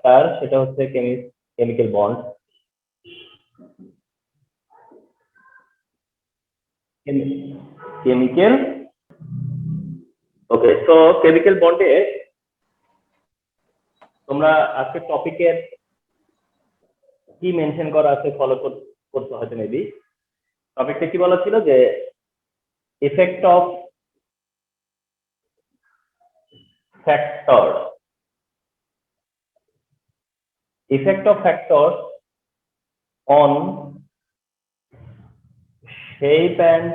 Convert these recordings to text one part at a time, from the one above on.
Factor, সেটা হচ্ছে chemical bond. Chemical, ওকে। তো কেমিক্যাল বন্ডে তোমরা আজকে টপিকের কি মেনশন করা আছে ফলো করতে হয়তো মেবি। টপিকটা কি বলা ছিল যে effect of factors, effect of factors on shape and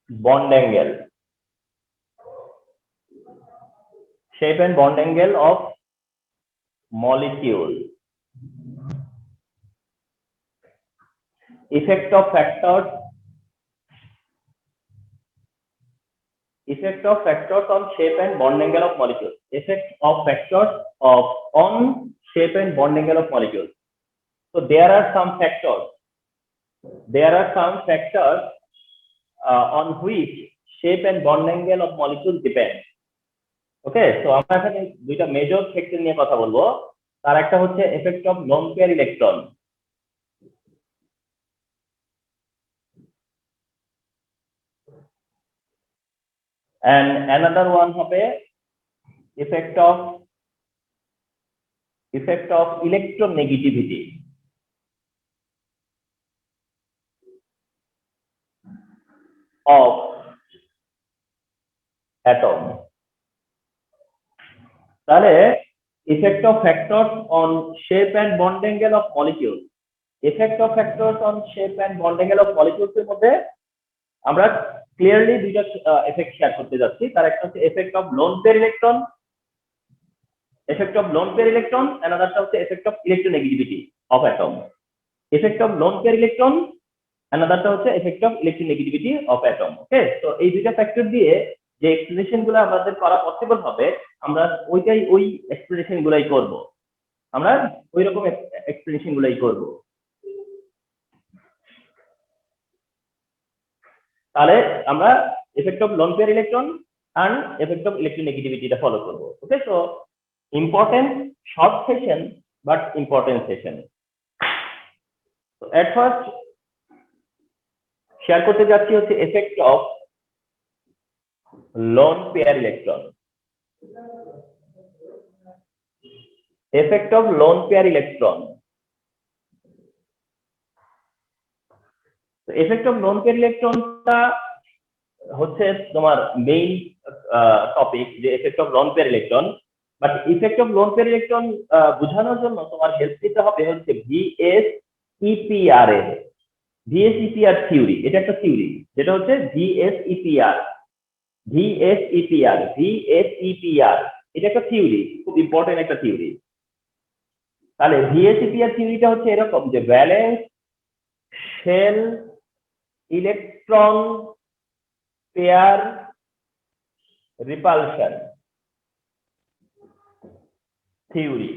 bond angle, shape and bond angle of molecule, effect of factors, effect of factors on shape and bond angle of molecules, effect of factors of on shape and bond angle of molecules. So there are some factors, on which shape and bond angle of molecules depend. ওকে, তো আমরা এখানে দুইটা major factor নিয়ে কথা বলবো। তার একটা হচ্ছে effect of lone pair electron, and another one হবে effect of electronegativity of atom. তাহলে effect of factors on shape and bond angle of molecules, effect of factors on shape and bond angle of molecules এর মধ্যে আমরা clearly দুইটা effect share করতে যাচ্ছি। তার একটা হচ্ছে effect of lone pair electron, অ্যানাদারটা হচ্ছে effect of electronegativity of atom. Effect of lone pair electron, অ্যানাদারটা হচ্ছে effect of electronegativity of atom. Okay, তো এই দুইটা ফ্যাক্টর দিয়ে যে এক্সপ্লেনেশন গুলো আমাদের করা পসিবল হবে, আমরা ওই এক্সপ্লেনেশন গুলাই করব, আমরা ওই রকম এক্সপ্লেনেশন গুলাই করব। তাহলে আমরা effect of lone pair electron and effect of electronegativity টা ফলো করব। Okay, so important short session but important session. তো এট ফার্স্ট শেয়ার করতে যাচ্ছি হচ্ছে effect of lone pair electron, effect of lone pair electron. তো effect of lone pair ইলেকট্রনটা হচ্ছে তোমার মেইন টপিক, যে effect of lone pair electron. But effect of lone pair electron বোঝানোর জন্য তোমার হেল্প নিতে হবে হচ্ছে VSEPR এর, VSEPR থিওরি। এটা একটা থিওরি যেটা হচ্ছে VSEPR, এটা একটা থিওরি, খুব ইম্পর্টেন্ট একটা থিওরি। তাহলে VSEPR থিওরিটা হচ্ছে এরকম যে valence shell electron pair repulsion theory.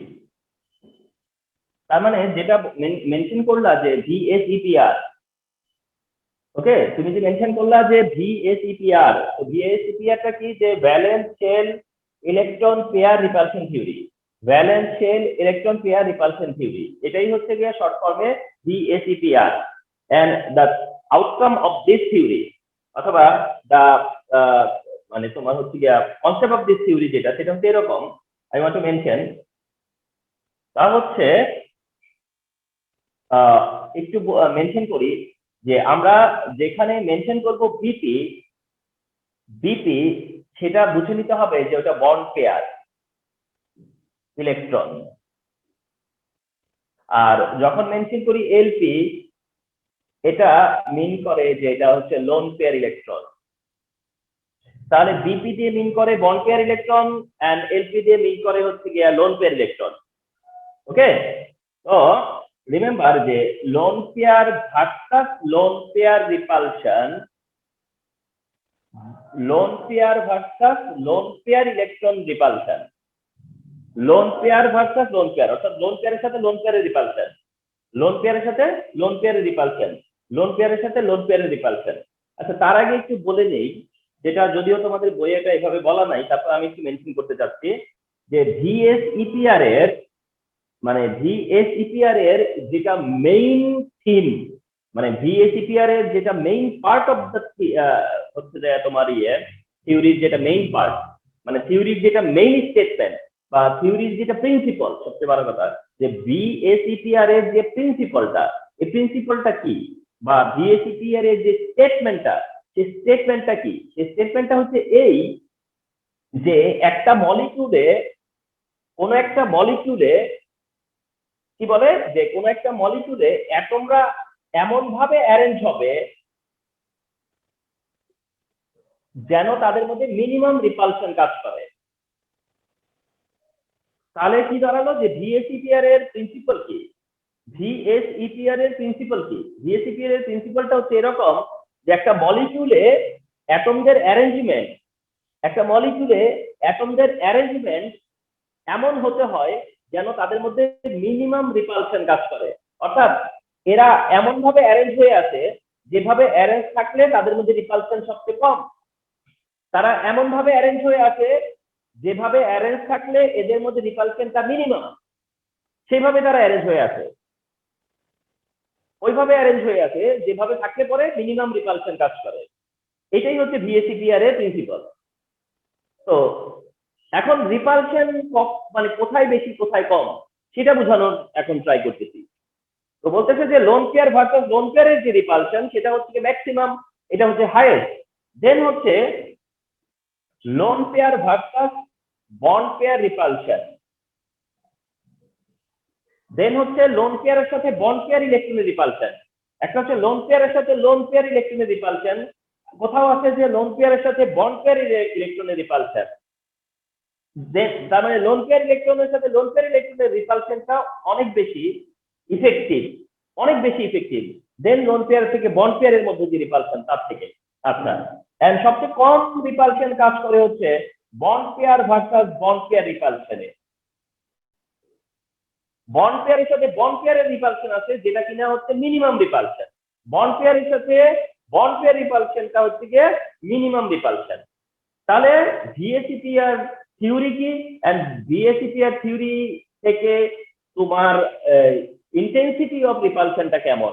তার মানে যেটা মেনশন করলা যে VSEPR, ওকে, তুমি যে মেনশন করলা যে VSEPR, তো VSEPRটা কি? যে valence shell electron pair repulsion theory, valence shell electron pair repulsion theory, এটাই হচ্ছে গিয়ে শর্ট ফর্মে VSEPR। and the outcome of this theory অথবা the মানে তোমার হচ্ছে গিয়া কনসেপ্ট অফ দিস থিওরি যেটা, সেটা হচ্ছে এরকম, আই ওয়ান্ট টু মেনশন। তা হচ্ছে একটু মেনশন করি যে আমরা যেখানে মেনশন করব বিপি, সেটা বুঝে নিতে হবে যে ওটা বন্ড পেয়ার ইলেকট্রন। আর যখন মেনশন করি এলপি, এটা মিন করে যে এটা হচ্ছে লোন পেয়ার ইলেকট্রন। তাহলে বিপি দিয়ে মিন করে bond pair electron, and LP দিয়ে মিন করে হচ্ছে গিয়া লোন পেয়ার ইলেকট্রন। ওকে, তো রিমেম্বার যে loan pair versus lone pair repulsion, loan pair versus loan pair electron repulsion, loan pair versus lone pair, অর্থাৎ লোন পেয়ারের সাথে লোন পেয়ারের রিপালশন, লোন পেয়ারের সাথে লোন পেয়ারের রিপালশন, লোন পেয়ারের সাথে লোন পেয়ারের রিপালশন। আচ্ছা, তার আগে একটু বলে নেই, যেটা যদিও তোমাদের বইয়ে এটা এভাবে বলা নাই, তারপর আমি একটু মেনশন করতে চাচ্ছি যে VSEPR এর মানে ভিএসইপিআর এর যেটা মেইন থিম, মানে ভিএসইপিআর এর যেটা মেইন পার্ট অফ দ্য হচ্ছে যে তোমার থিওরির যেটা মেইন পার্ট, মানে থিওরির যেটা মেইন স্টেটমেন্ট বা থিওরির যেটা প্রিন্সিপাল, সবচেয়ে বড় কথা যে ভিএসইপিআর এর যে প্রিন্সিপালটা, এই প্রিন্সিপালটা কি, বা ভিএসইপিআর এর যে স্টেটমেন্টটা, সেই স্টেটমেন্টটা কি? সেই স্টেটমেন্টটা হচ্ছে এই যে একটা মলিকিউলে, কোন একটা মলিকিউলে কি বলে যে কোন একটা মলিকিউলে অ্যাটমরা এমন ভাবে অ্যারেঞ্জ হবে যেন তাদের মধ্যে মিনিমাম রিপালশন কাজ করে। তাহলে কি দাঁড়ালো যে ভিএসইপিআর এর প্রিন্সিপাল কি? ভিএসইপিআর এর প্রিন্সিপাল কি? ভিএসইপিআর এর প্রিন্সিপালটা হচ্ছে এরকম যে একটা মলিকিউলে অ্যাটমদের অ্যারেঞ্জমেন্ট, একটা মলিকিউলে অ্যাটমদের অ্যারেঞ্জমেন্ট এমন হতে হয় যেন তাদের মধ্যে মিনিমাম রিপালশন কাজ করে। অর্থাৎ এরা এমন ভাবে অ্যারেঞ্জ হয়ে আছে যেভাবে অ্যারেঞ্জ থাকলে তাদের মধ্যে রিপালশন সবচেয়ে কম। তারা এমন ভাবে অ্যারেঞ্জ হয়ে আছে যেভাবে অ্যারেঞ্জ থাকলে এদের মধ্যে রিপালশনটা মিনিমাম, সেইভাবে তারা অ্যারেঞ্জ হয়ে আছে, ওইভাবে অ্যারেঞ্জ হয়ে আছে যেভাবে থাকলে পরে মিনিমাম রিপালশন কাজ করে। এটাই হচ্ছে ভিএসইপিআর এর প্রিন্সিপাল। তো এখন রিপালশন মানে কোথায় বেশি কোথায় কম সেটা বোঝানোর এখন ট্রাই করতেছি। তো বলতেছে যে লোন পেয়ার ভার্সাস লোন পেয়ারের যে রিপালশন সেটা হচ্ছে ম্যাক্সিমাম, এটা হচ্ছে হাইয়েস্ট। দেন হচ্ছে lone pair versus bond pair repulsion. Then হচ্ছে লোন পেয়ারের সাথে বন্ড পেয়ার ইলেকট্রনের রিপালশন। একটা হচ্ছে লোন পেয়ারের সাথে লোন পেয়ার ইলেকট্রনের রিপালশন, কোথাও আছে যে লোন পেয়ারের সাথে বন্ড পেয়ার ইলেকট্রনের রিপালশন। তার মানে লোন পেয়ার ইলেকট্রনের সাথে লোন পেয়ার ইলেকট্রনের রিপালশনটা অনেক বেশি ইফেক্টিভ, অনেক বেশি ইফেক্টিভ দেন লোন পেয়ার থেকে বন্ড পেয়ারের মধ্যে যে রিপালশন তার থেকে। আচ্ছা, এন্ড সবচেয়ে কম রিপালশন কাজ করে হচ্ছে bond pair versus bond pair রিপালশনে। বন্ড পেয়ারের সাথে বন্ড পেয়ারের রিপালশন আছে যেটা কিনা হচ্ছে মিনিমাম রিপালশন, বন্ড পেয়ারের সাথে বন্ড পেয়ার রিপালশনটা হচ্ছে গিয়ে মিনিমাম রিপালশন। তাহলে ভিএসইপিআর থিওরি কি, এন্ড ভিএসইপিআর থিওরি থেকে তোমার ইন্টেন্সিটি অফ রিপালশনটা কেমন,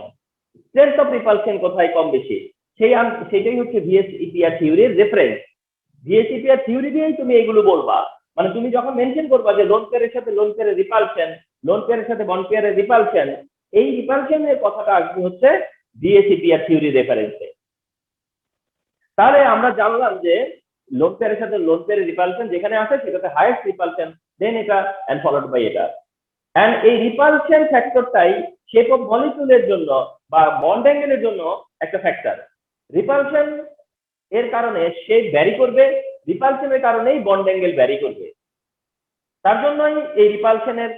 স্ট্রেংথ অফ রিপালশন কোথায় কম বেশি, সেটাই হচ্ছে ভিএসইপিআর থিওরির রেফারেন্স। ভিএসইপিআর থিওরি দিয়েই তুমি এগুলো বলবা। মানে তুমি যখন মেনশন করবা যে লোন পেয়ারের সাথে লোন পেয়ারের রিপালশন, লোন পেয়ারের সাথে বন্ড পেয়ারের রিপালশন, এই রিপালশনের কথাটা আসবে হচ্ছে ভিএসইপিআর থিওরি রেফারেন্সে। তাহলে আমরা জানলাম যে লোন পেয়ারের সাথে লোন পেয়ারের রিপালশন যেখানে আছে সেটাতে হাইয়েস্ট রিপালশন, দেন এটা এন্ড ফলোড বাই এটা। এন্ড এই রিপালশন ফ্যাক্টরটাই শেপ অফ মলিকিউলের জন্য বা বন্ড অ্যাঙ্গেলের জন্য একটা ফ্যাক্টর। রিপালশন এর কারণে শেপ ভ্যারি করবে, রিপালশনের কারণেই বন্ড অ্যাঙ্গেল ভ্যারি করবে। তার জন্যই এই রিপালশনের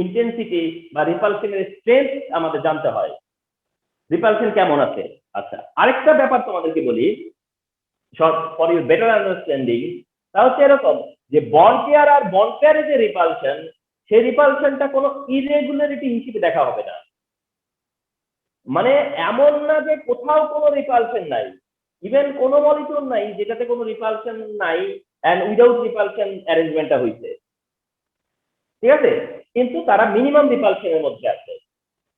ইন্টেন্সিটি বা রিপালশনের স্ট্রেংথ আমাদের জানতে হয়, রিপালশন কেমন আছে। আচ্ছা, আরেকটা ব্যাপার তোমাদেরকে বলি ফর ইউর বেটার আন্ডারস্ট্যান্ডিং, তা হচ্ছে এরকম যে বন্ড পেয়ার আর বন্ড পেয়ারের যে রিপালশন, সেই রিপালশনটা কোনো ইরেগুলারিটি হিসেবে দেখা হবে না। মানে এমন না যে কোথাও কোনো রিপালশন নাই, ইভেন কোনো মলিকিউল নাই যেটাতে কোনো রিপালশন নাই এন্ড উইদাউট রিপালশন অ্যারেঞ্জমেন্টটা হইছে, ঠিক আছে, কিন্তু তারা মিনিমাম রিপালশনের মধ্যে আছে।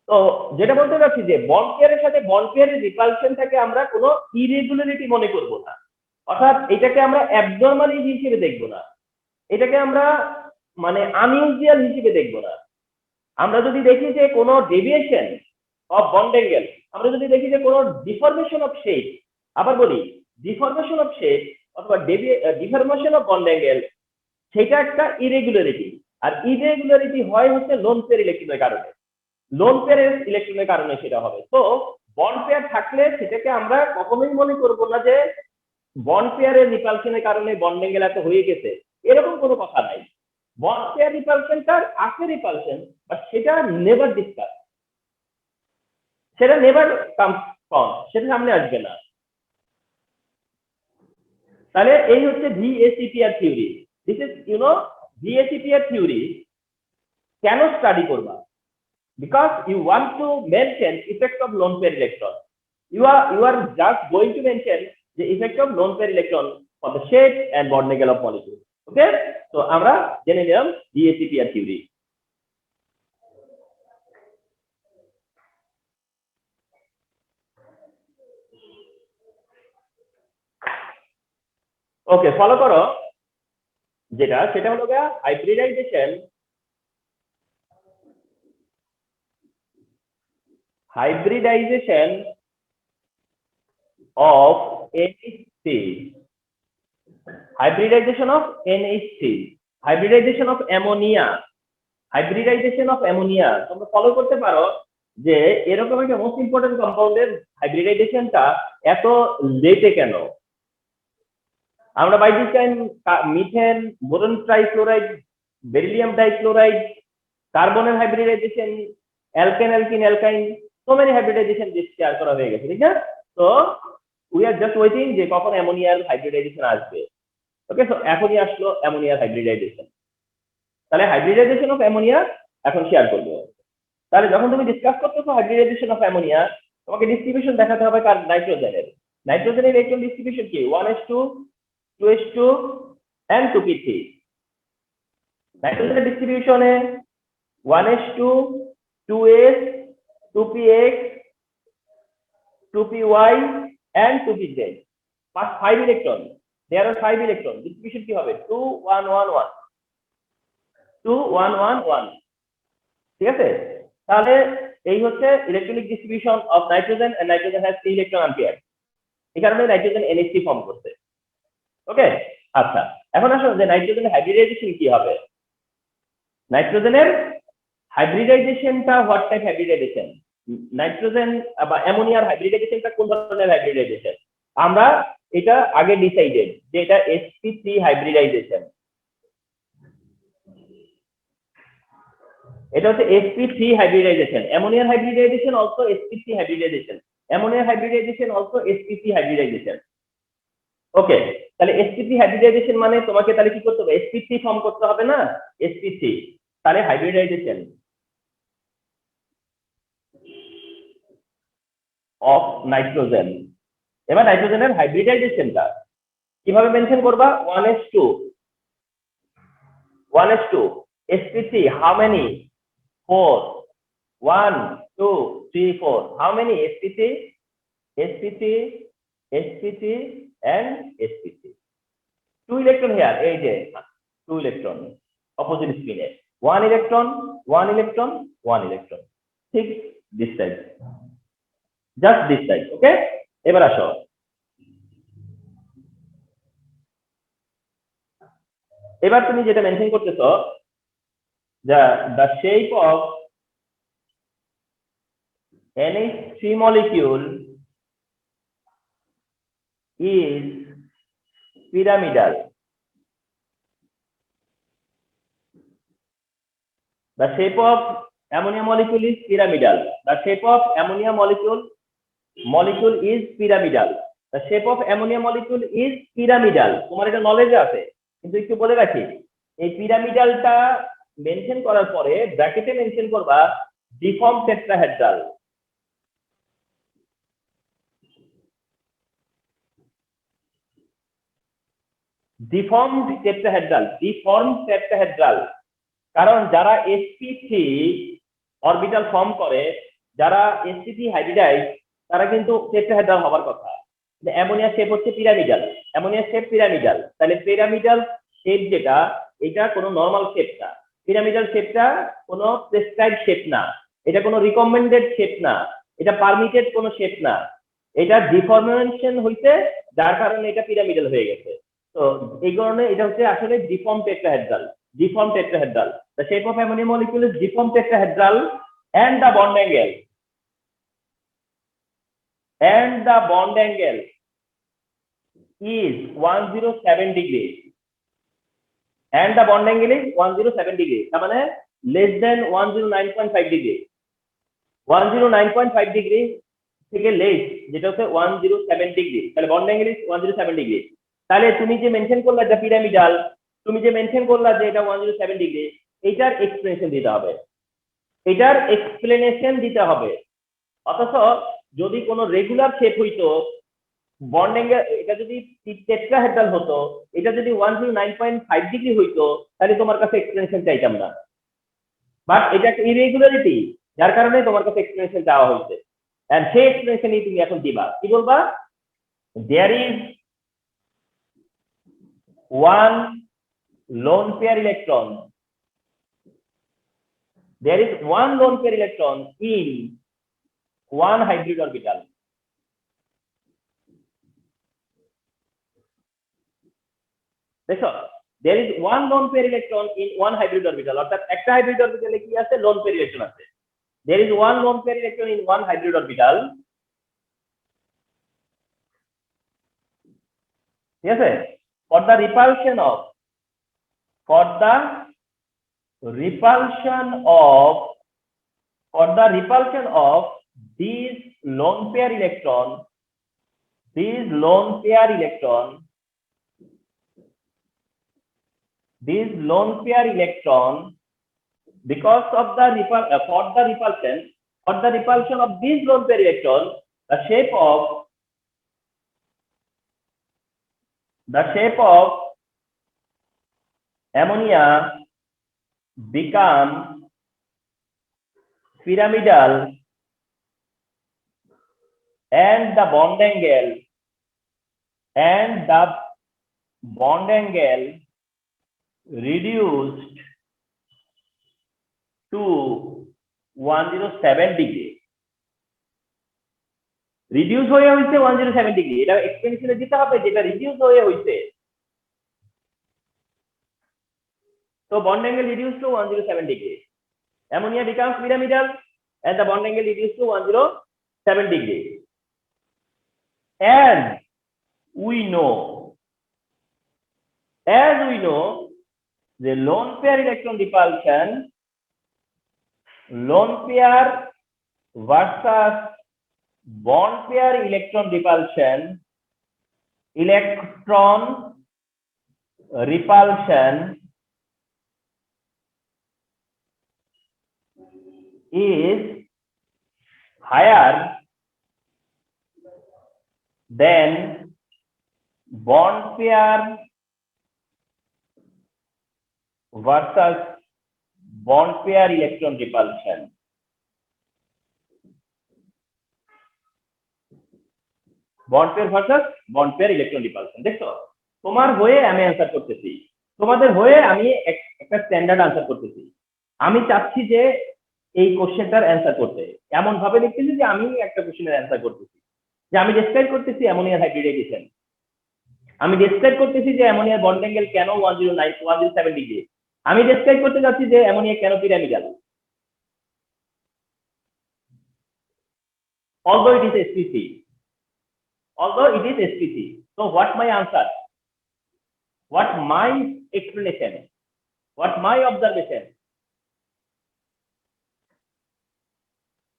তো যেটা বলতে চাচ্ছি যে বন্ড পেয়ারের সাথে বন্ড পেয়ারের রিপালশনটাকে আমরা কোনো ইরেগুলারিটি মনে করব না, অর্থাৎ এটাকে আমরা অ্যাবনরমাল হিসেবে দেখব না, এটাকে আমরা মানে আনইউজুয়াল হিসেবে দেখব না। আমরা যদি দেখি যে কোনো ডেভিয়েশন অফ বন্ড অ্যাঙ্গেল, আমরা যদি দেখি যে কোনো ডিফরমেশন অফ শেপ, আবার বলি ডিফরমেশন অফ শেপ অথবা ডিফরমেশন অফ বন্ড অ্যাঙ্গেল, সেটা একটা ইরেগুলারিটি। আর ইরেগুলারিটি হয় হচ্ছে লোন পেয়ার ইলেকট্রনের কারণে, লোন পেয়ারের ইলেকট্রনের কারণে সেটা হবে। তো বন্ড পেয়ার থাকলে সেটাকে আমরা কখনোই মনে করব না যে বন্ড পেয়ারের রিপালশনের কারণে বন্ড অ্যাঙ্গেল এত হয়ে গেছে, এরকম কোনো কথা নাই। বন্ড পেয়ার রিপালশনটার আছে রিপালশন, বাট সেটা নেভার ডিসকাস, সেটা নেভার কামস ফ্রম, সেটা সামনে আসবে না। তাহলে এই হচ্ছে ভিএসইপিআর থিওরি। দিস ইজ ভিএসইপিআর থিওরি কেন স্টাডি করবা? Because you want to mention effect of lone pair electron. You are just going to mention the effect of lone pair electron for the shape and bond angle of molecule. Okay, so আমরা জেনে নিলাম ভিএসইপিআর theory. ওকে, follow করো। সেটা হলো গিয়া hybridization of NH3, hybridization of NH3, hybridization of ammonia, hybridization of ammonia. তোমরা follow করতে পারো যে এরকম একটা মোস্ট ইম্পর্টেন্ট কম্পাউন্ডের হাইব্রিডাইজেশনটা এত লেটে কেন। আমরা by this time methane, boron trichloride, beryllium dichloride, কার্বনের hybridization, alkane alkene alkyne, so many hybridization share করা হয়ে গেছে, ঠিক না? তো উই আর জাস্ট ওয়েটিং যে কখন অ্যামোনিয়ার হাইব্রিডাইজেশন আসবে। ওকে, তো এখনই আসলো অ্যামোনিয়ার হাইব্রিডাইজেশন। তাহলে হাইব্রিডাইজেশন অফ অ্যামোনিয়া এখন শেয়ার করবো। তাহলে যখন তুমি ডিসকাস করতেছো হাইব্রিডাইজেশন অফ অ্যামোনিয়া, তোমাকে ডিস্ট্রিবিউশন দেখাতে হবে কার? নাইট্রোজেনের। নাইট্রোজেনের ইলেকট্রন ডিস্ট্রিবিউশন কি? 1s2, 2s2 and 2p3। নাইট্রোজেনের ডিস্ট্রিবিউশনে 1s2, 2s, 2px, 2py and 2pz, 5 electron. there are 5 electron. Distribution কি হবে? 2 1 1 1, 2 1 1 1, ঠিক আছে? তাহলে এই হচ্ছে electronic distribution of nitrogen, and nitrogen has 3 electron unpair. এই কারণে নাইট্রোজেন NH3 ফর্ম করছে। ওকে, আচ্ছা, এখন আসো যে নাইট্রোজেনের হাইব্রিডাইজেশন কি হবে। নাইট্রোজেনের হাইব্রিডাইজেশনটা হোয়াট টাইপ হাইব্রিডাইজেশন? নাইট্রোজেন বা অ্যামোনিয়ার হাইব্রিডাইজেশনটা কোন ধরনের হাইব্রিডাইজেশন? আমরা এটা আগে ডিসাইডেড যে এটা sp3 হাইব্রিডাইজেশন। এটা হচ্ছে sp3 হাইব্রিডাইজেশন। অ্যামোনিয়ার হাইব্রিডাইজেশন অলসো sp3 হাইব্রিডাইজেশন। অ্যামোনিয়ার hybridization also sp3 hybridization. Okay, তাহলে sp3 হাইব্রিডাইজেশন মানে তোমাকে তাহলে কি করতে হবে? sp3 ফর্ম করতে হবে না? sp3, তাহলে হাইব্রিডাইজেশন অফ নাইট্রোজেন। এবার নাইট্রোজেনের হাইব্রিডাইজেশনটা কিভাবে মেনশন করবা? 1s2, 1s2, sp3 how many? 4, 1 2 3 4, how many? sp3, sp3, sp3 and sp3, 2 electron here, এই যে 2 ইলেকট্রন অপোজিট স্পিনে, 1 ইলেকট্রন 1 ইলেকট্রন 1 ইলেকট্রন, ঠিক this side, just this side. Okay, এবার আসো এবার তুমি যেটা মেনশন করতেছো the shape of NH3 molecule is pyramidal. The shape of ammonia molecule is pyramidal. The shape of ammonia molecule is pyramidal. The shape of ammonia molecule is pyramidal. তোমার এটা নলেজে আছে, কিন্তু একটু বলে রাখি, এই পিরামিডালটা মেনশন করার পরে ব্র্যাকেটে মেনশন করবা ডিফর্ম টেট্রাহেড্রাল। ডিফর্মড টেট্রাহেড্রাল, কারণ যারা sp3 অরবিটাল ফর্ম করে, যারা sp3 হাইব্রিডাইজ, তারা কিন্তু টেট্রাহেড্রাল হবার কথা। অ্যামোনিয়া শেপ হচ্ছে পিরামিডাল, অ্যামোনিয়া শেপ পিরামিডাল। তাহলে পিরামিডাল শেপ যেটা, এটা কোনো নরমাল শেপ না। পিরামিডাল শেপটা কোনো প্রেসক্রাইবড শেপ না, এটা কোনো রিকমেন্ডেড শেপ না, এটা পারমিটেড কোনো শেপ না, এটা ডিফর্মেশন হইছে, যার কারণে এটা পিরামিডাল হয়ে গেছে। তো এই কারণে এটা হচ্ছে আসলে deform tetrahedral. The shape of ammonia molecule is deformed tetrahedral, and the bond angle is 107 degrees, and the bond angle is 107 degrees, তার মানে less than 109.5 degree, 109.5 ডিগ্রি থেকে লেস যেটা হচ্ছে 107 ডিগ্রি, তাহলে বন্ড অ্যাঙ্গেল ইজ 107 ডিগ্রি। তাহলে তুমি যে mention করলা যে পিরামিডাল, তুমি যে মেনশন করলা যে এটা 107 ডিগ্রি, এটার এক্সপ্লেনেশন দিতে হবে। অথচ যদি কোনো রেগুলার শেপ হইতো, বন্ড অ্যাঙ্গেল এটা যদি টেট্রাহেড্রাল হতো, এটা যদি 109.5 ডিগ্রি হইতো, তাহলে তোমার কাছে এক্সপ্লেনেশন চাইতাম না। বাট এটা একটা ইরেগুলারিটি, যার কারণে তোমার কাছে এক্সপ্লেনেশন চাওয়া হয়েছে, এন্ড সেই এক্সপ্লেনেশনই তুমি এখন দিবা। কি বলবা? one lone pair electron. There is one lone pair electron in one hybrid orbital. দেখো, there is one lone pair electron in one hybrid orbital. অর্থাৎ একটা হাইব্রিড অরবিটালে কি আছে? lone pair electron আছে. There is one lone pair electron in one hybrid orbital. ঠিক আছে? For the repulsion of these lone pair electron, because of the repulsion of these lone pair electron, the shape of ammonia become pyramidal, and the bond angle reduced to 107 degree. Reduce হয়ে হইছে 107 degree. এটা এক্সপেন্সিভে দিতে হবে যেটা reduce হয়ে হইছে। So bond angle reduced to 107 degree. Ammonia becomes pyramidal and the bond angle reduced to 107 degree. And we know, the lone pair electron repulsion, lone pair versus bond pair electron repulsion, is higher than bond pair versus bond pair electron repulsion. Bond pair versus bond pair electron repulsion. দেখো, তোমার হয়ে আমি answer করতেছি, তোমাদের হয়ে আমি একটা standard answer করতেছি। আমি চাচ্ছি যে এই কোশ্চেনটার অ্যানসার করতে এমন ভাবে লিখতেছি যে আমি একটা কোশ্চেনের অ্যানসার করতেছি, যে আমি ডেসক্রাইব করতেছি অ্যামোনিয়ার হাইব্রিডাইজেশন, আমি ডেসক্রাইব করতেছি যে অ্যামোনিয়ার বন্ড অ্যাঙ্গেল কেন 107 ডিগ্রি, আমি ডেসক্রাইব করতে যাচ্ছি যে অ্যামোনিয়া কেন pyramidal. Although it is SPC, so what my answer, what my explanation, what my observation,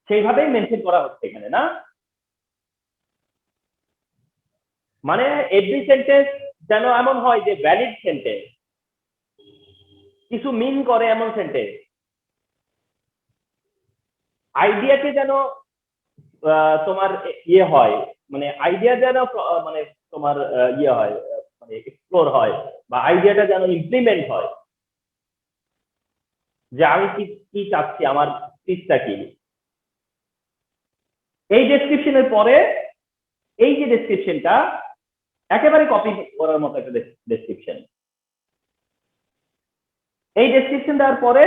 সেইভাবেই মেনশন করা হচ্ছে এখানে না। মানে এভরি সেন্টেন্স যেন এমন হয় যে ভ্যালিড সেন্টেন্স, কিছু মিন করে এমন সেন্টেন্স, আইডিয়াকে যেন তোমার ইয়ে হয়, মানে আইডিয়া যেন মানে তোমার ইয়ে হয়, মানে এক্সপ্লোর হয়, বা আইডিয়াটা যেন ইমপ্লিমেন্ট হয়, যে আমি কি চাচ্ছি, আমার চিন্তা কি। এই ডেসক্রিপশনের পরে এই যে ডেসক্রিপশনটা একেবারে কপি করার মতো একটা ডেসক্রিপশন, এই ডেসক্রিপশন দেওয়ার পরে,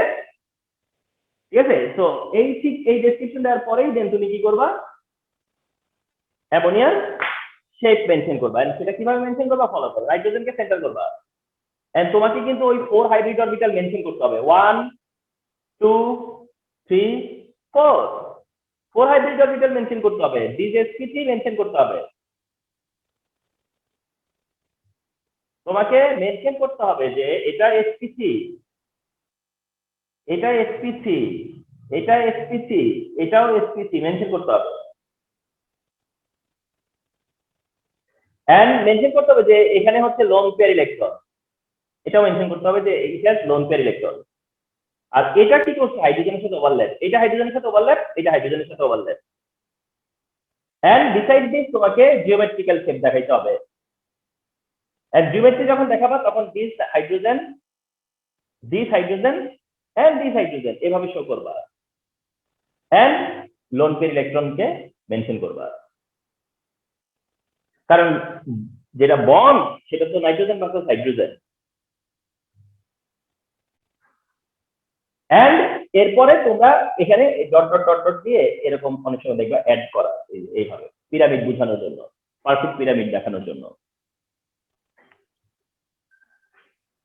ঠিক আছে, তো এই ডেসক্রিপশন দেওয়ার পরেই দেন তুমি কি করবা, অ্যামোনিয়ার শেপ মেনশন করবা। এন্ড সেটা কিভাবে মেনশন করবা, ফলো করো, হাইড্রোজেনকে সেন্টার করবা। এন্ড তোমাকে কিন্তু ওই 4 হাইব্রিড অরবিটাল মেনশন করতে হবে, 1 2 3 4 হাইব্রিড অরবিটাল মেনশন করতে হবে, দিস sp3 মেনশন করতে হবে। তোমাকে মেনশন করতে হবে যে এটা sp3, এটা sp3, এটা sp3, এটাও sp3 মেনশন করতে হবে। এন্ড মেনশন করতে হবে যে এখানে হচ্ছে লোন পেয়ার ইলেকট্রন, এটাও মেনশন করতে হবে যে এটা লোন পেয়ার ইলেকট্রন। আর এটা কি করছে, হাইড্রোজেনের সাথে ওভারল্যাপ, এটা হাইড্রোজেনের সাথে ওভারল্যাপ, এটা হাইড্রোজেনের সাথে ওভারল্যাপ। এন্ড বিসাইড দিস তোমাকে জিওমেট্রিক্যাল শেপ দেখাইতে হবে। এন্ড জিওমেট্রি যখন দেখাবা তখন this hydrogen and this hydrogen এভাবে শো করবা। এন্ড লোন পেয়ার ইলেকট্রনকে মেনশন করবা, কারণ যেটা বন্ড সেটা তো নাইট্রোজেন ভার্সেস হাইড্রোজেন। এন্ড এরপরে তোমরা এখানে ডট ডট ডট ডট দিয়ে এরকম অনেক সময় দেখবা অ্যাড করা, এইভাবে পিরামিড বোঝানোর জন্য, পারফেক্ট পিরামিড দেখানোর জন্য।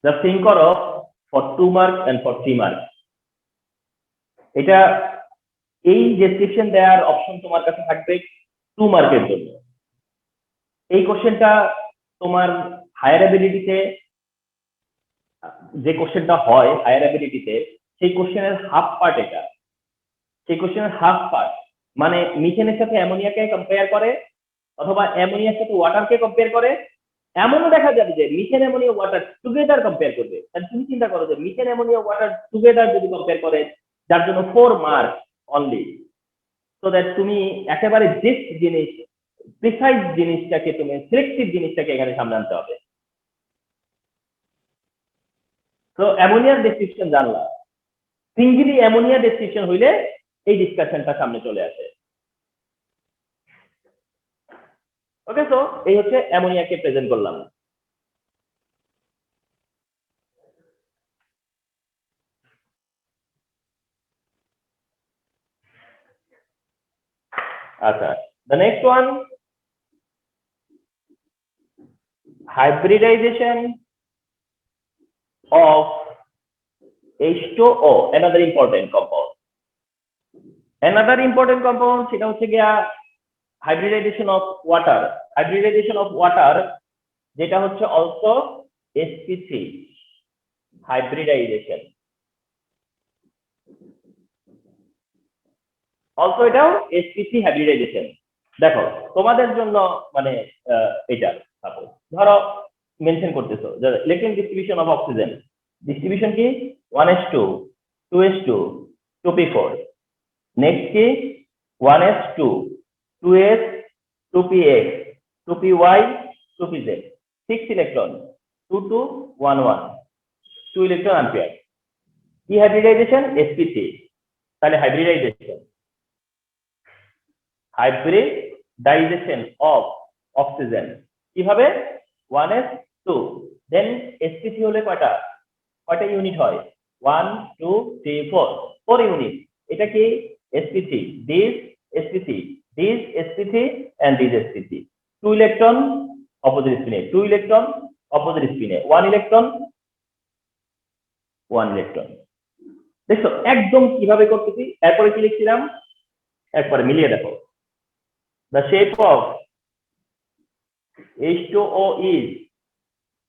জাস্ট থিঙ্ক করো for 2 marks and for 3 marks, এটা এই ডেসক্রিপশন দেওয়ার অপশন তোমার কাছে থাকবে 2 মার্কের জন্য। এই কোশ্চেনটা তোমার হায়ার অ্যাবিলিটিতে যে কোশ্চেনটা হয় হায়ার অ্যাবিলিটিতে, সেই কোশ্চেনের হাফ পার্ট এটা, সেই কোশ্চেনের হাফ পার্ট মানে মিথেনের সাথে অ্যামোনিয়াকে কম্পেয়ার করে অথবা অ্যামোনিয়ার সাথে ওয়াটারকে কম্পেয়ার করে। এমনও দেখা যাবে যে methane ammonia water together compare করবে। তাহলে তুমি চিন্তা করো যে মিথেন অ্যামোনিয়া ওয়াটার টুগেদার যদি কম্পেয়ার করে, যার জন্য 4 মার্ক অনলি, সো দ্যাট তুমি একেবারে বেস্ট জিনিস, প্রিসাইজ জিনিসটাকে, তুমি সিলেক্টিভ জিনিসটাকে এখানে সামনে আনতে হবে। তো অ্যামোনিয়ার ডেসক্রিপশন জানলা, সিঙ্গেলি অ্যামোনিয়া ডেসক্রিপশন হইলে এই ডিসকাশনটা সামনে চলে আসে। ওকে, সো এই হচ্ছে অ্যামোনিয়াকে প্রেজেন্ট করলাম। আচ্ছা, the next one, hybridization of H2O, another important compound. Another important compound সেটা হচ্ছে গিয়া hybridization of water. Hybridization of water যেটা হচ্ছে also sp3 hybridization, also এটাও sp3 hybridization। দেখো তোমাদের জন্য মানে এটা সাপোজ ধরো মেনশন করতেছো যে electron distribution of oxygen, distribution কি 1s2 2s2 2p4, নেক্সট কি 1s2 2s 2px 2py 2pz, 6 electron 2 2 1 1, 2 electron unpair. কি হাইব্রিডাইজেশন? sp3। তাহলে হাইব্রিডাইজেশন, হাইব্রিডাইজেশন অফ অক্সিজেন কিভাবে? 1s2 দেন sp3 হলে কয়টা ইউনিট হয়? 1 2 3 4, 4 ইউনিট। এটা কি sp3, this sp3, this sp3 and this sp3, 2 electron opposite স্পিনে, 2 ইলেকট্রন অপোজিট স্পিনে, 1 ইলেকট্রন 1 ইলেকট্রন। দেখো একদম কিভাবে করতেছি। এরপরে কি লিখছিলাম, একবারে মিলিয়ে দেখো। The shape of H2O is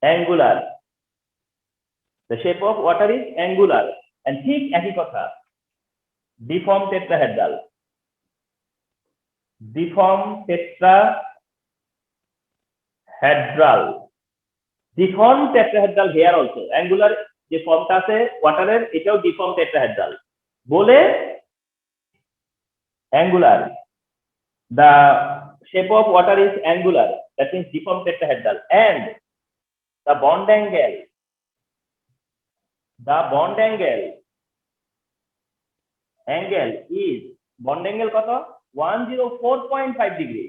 angular, the shape of water is angular, and ঠিক একই কথা deform tetrahedral, deform tetrahedral, deform tetrahedral here also, angular যে ফর্মটা আছে ওয়াটারের এটাও deform tetrahedral বলে angular, the shape of water is angular, that means deform tetrahedral, and the bond angle is, bond angle কত? 104.5 degree,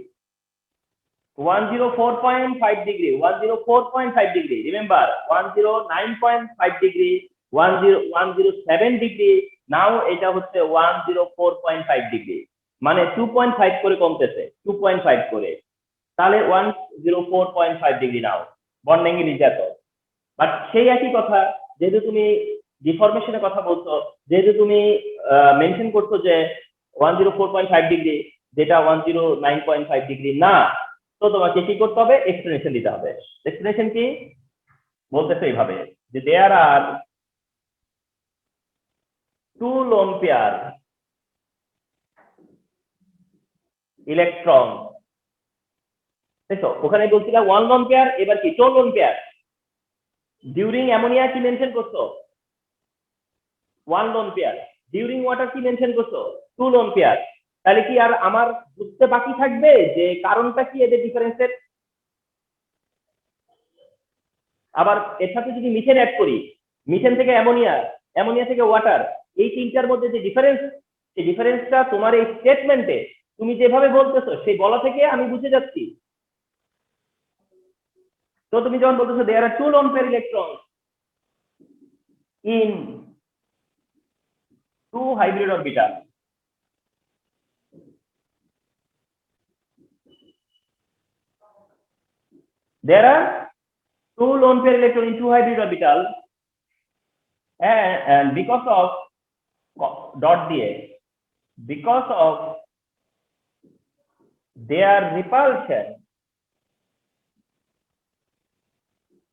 104.5 degree, 104.5 degree. Remember 109.5 degree, 107 degree, now এটা হচ্ছে 104.5 degree, মানে 2.5 করে কমতেছে, 2.5 করে, তাহলে 104.5 degree now bond angle is এত। But সেই একই কথা, যেহেতু তুমি ডিফরমেশনের কথা বলছো, যেহেতু তুমি মেনশন করছো যে 104.5 ডিগ্রি, যেটা 109.5 ডিগ্রি না, তো তোমাকে কি করতে হবে? এক্সপ্লেনেশন দিতে হবে। এক্সপ্লেনেশন কি বলতেছে? এইভাবে যে দেয়ার আর 2 lone pair ইলেকট্রন। দেখো ওখানে বলছিলাম 1 lone pair, এবার কি 2 lone pair। ডিউরিং অ্যামোনিয়া কি মেনশন করছো? 1 lone pair। ডিউরিং ওয়াটার কি মেনশন করছো? 2 lone pair। তাহলে কি আর আমার বুঝতে বাকি থাকবে যে কারণটা কি এদের ডিফারেন্সের? আবার এর সাথে যদি মিথেন অ্যাড করি, মিথেন থেকে অ্যামোনিয়া, অ্যামোনিয়া থেকে ওয়াটার, এই তিনটার মধ্যে যে ডিফারেন্স, সেই ডিফারেন্সটা তোমার এই স্টেটমেন্টে তুমি যেভাবে বলতেছো সেই বলা থেকে আমি বুঝে যাচ্ছি। তো তুমি যখন বলতেছো there are two lone pair electrons in two hybrid orbital, there are two lone pair electrons in two hybrid orbital, and because of dot দিয়ে because of their repulsion